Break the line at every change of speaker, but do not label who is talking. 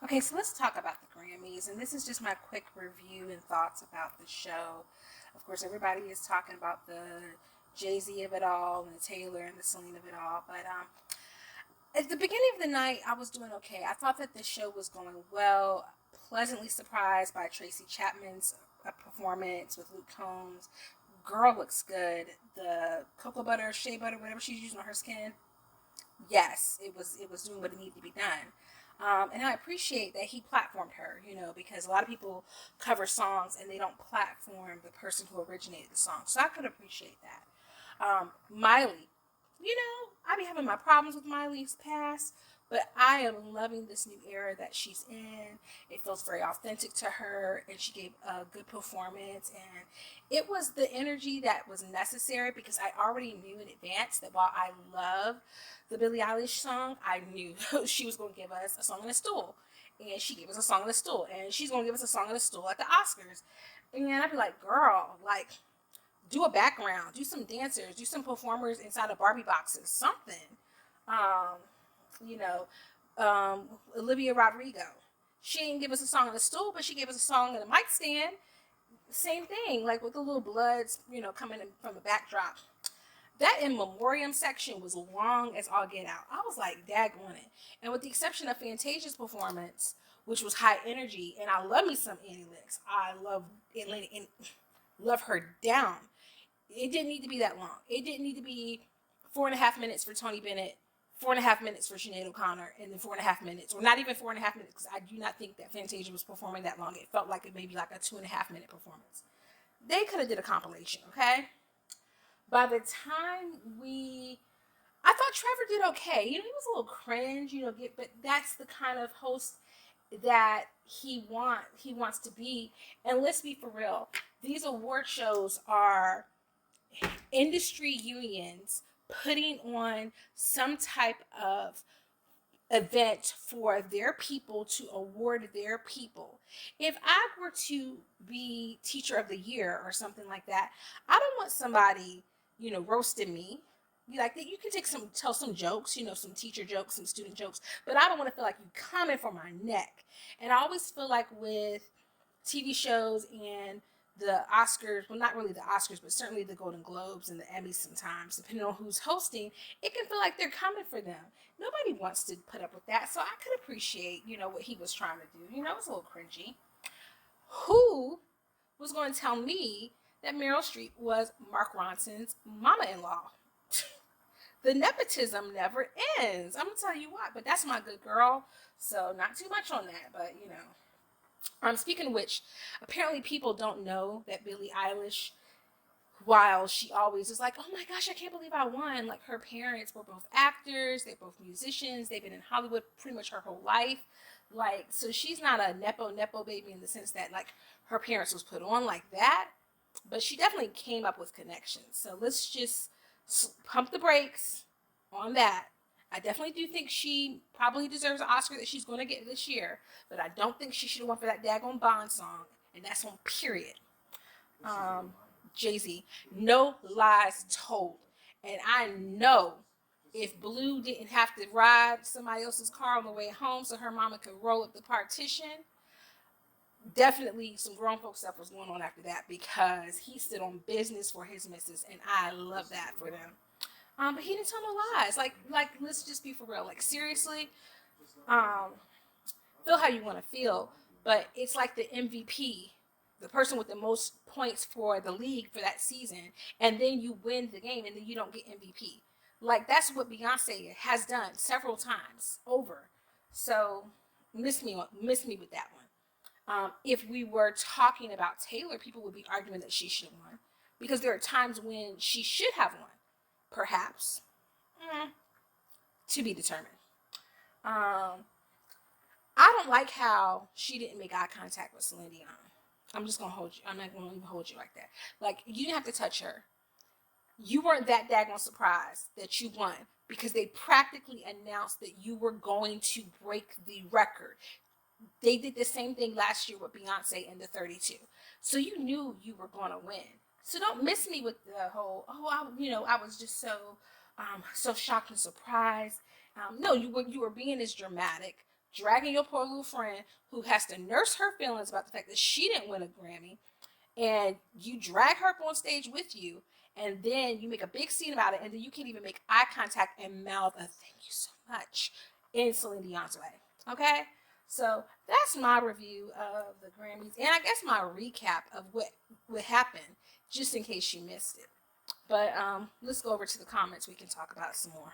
Okay, so let's talk about the Grammys, and this is just my quick review and thoughts about the show. Of course, everybody is talking about the JayZ of it all, and the Taylor and the Celine of it all, but at the beginning of the night, I was doing okay. I thought that the show was going well. Pleasantly surprised by Tracy Chapman's performance with Luke Combs. Girl looks good. The cocoa butter, shea butter, whatever she's using on her skin, yes, it was doing what it needed to be done. And I appreciate that he platformed her, because a lot of people cover songs and they don't platform the person who originated the song. So I could appreciate that. Miley, I be having my problems with Miley's past, but I am loving this new era that she's in. It feels very authentic to her, and she gave a good performance. And it was the energy that was necessary because I already knew in advance that while I love the Billie Eilish song, I knew she was going to give us a song on a stool. And she gave us a song on a stool, and she's going to give us a song on a stool at the Oscars. And I'd be like, girl, like, do a background, do some dancers, do some performers inside of Barbie boxes, something. Um, you know, Olivia Rodrigo. She didn't give us a song on the stool, but she gave us a song on a mic stand. Same thing, like with the little bloods, coming in from the backdrop. That in memoriam section was long as all get out. I was like, daggone it. And with the exception of Fantasia's performance, which was high energy, and I love me some Annie Lennox. I love Atlanta and love her down. It didn't need to be that long. It didn't need to be 4.5 minutes for Tony Bennett, 4.5 minutes for Sinead O'Connor, and then 4.5 minutes, or not even 4.5 minutes, because I do not think that Fantasia was performing that long. It felt like it may be like a 2.5 minute performance. They could have did a compilation, okay? By the time I thought Trevor did okay. He was a little cringe, but that's the kind of host that he wants to be. And let's be for real, these award shows are industry unions putting on some type of event for their people to award their people. If I were to be teacher of the year or something like that, I don't want somebody, roasting me. Like that, you can tell some jokes, some teacher jokes, some student jokes, but I don't want to feel like you coming for my neck. And I always feel like with TV shows and the Oscars, well, not really the Oscars, but certainly the Golden Globes and the Emmys sometimes, depending on who's hosting, it can feel like they're coming for them. Nobody wants to put up with that. So I could appreciate, what he was trying to do. It was a little cringy. Who was going to tell me that Meryl Streep was Mark Ronson's mama-in-law? The nepotism never ends. I'm going to tell you what, but that's my good girl. So not too much on that, but speaking of which, apparently people don't know that Billie Eilish, while she always is like, oh my gosh, I can't believe I won. Like her parents were both actors, they're both musicians, they've been in Hollywood pretty much her whole life. Like, so she's not a nepo baby in the sense that like her parents was put on like that, but she definitely came up with connections. So let's just pump the brakes on that. I definitely do think she probably deserves an Oscar that she's going to get this year, but I don't think she should have won for that daggone Bond song, and that's on period. JayZ, no lies told, and I know if Blue didn't have to ride somebody else's car on the way home so her mama could roll up the partition, definitely some grown folk stuff was going on after that because he stood on business for his missus, and I love that for them. But he didn't tell no lies. Like, let's just be for real. Like, seriously, um, feel how you want to feel, but it's like the MVP, the person with the most points for the league for that season, and then you win the game, and then you don't get MVP. Like that's what Beyonce has done several times over. So miss me with that one. If we were talking about Taylor, people would be arguing that she should have won because there are times when she should have won, perhaps. Mm, to be determined. Um, I don't like how she didn't make eye contact with Celine Dion. I'm just gonna hold you. I'm not gonna even hold you like that. Like you didn't have to touch her. You weren't that daggone surprised that you won because they practically announced that you were going to break the record. They did the same thing last year with Beyonce and the 32. So you knew you were going to win. So don't miss me with the whole, I was just so shocked and surprised. No, you were being as dramatic, dragging your poor little friend who has to nurse her feelings about the fact that she didn't win a Grammy, and you drag her up on stage with you, and then you make a big scene about it, and then you can't even make eye contact and mouth a thank you so much in Celine Dion's way. Okay? So that's my review of the Grammys, and I guess my recap of what happened, just in case you missed it. But let's go over to the comments. We can talk about it some more.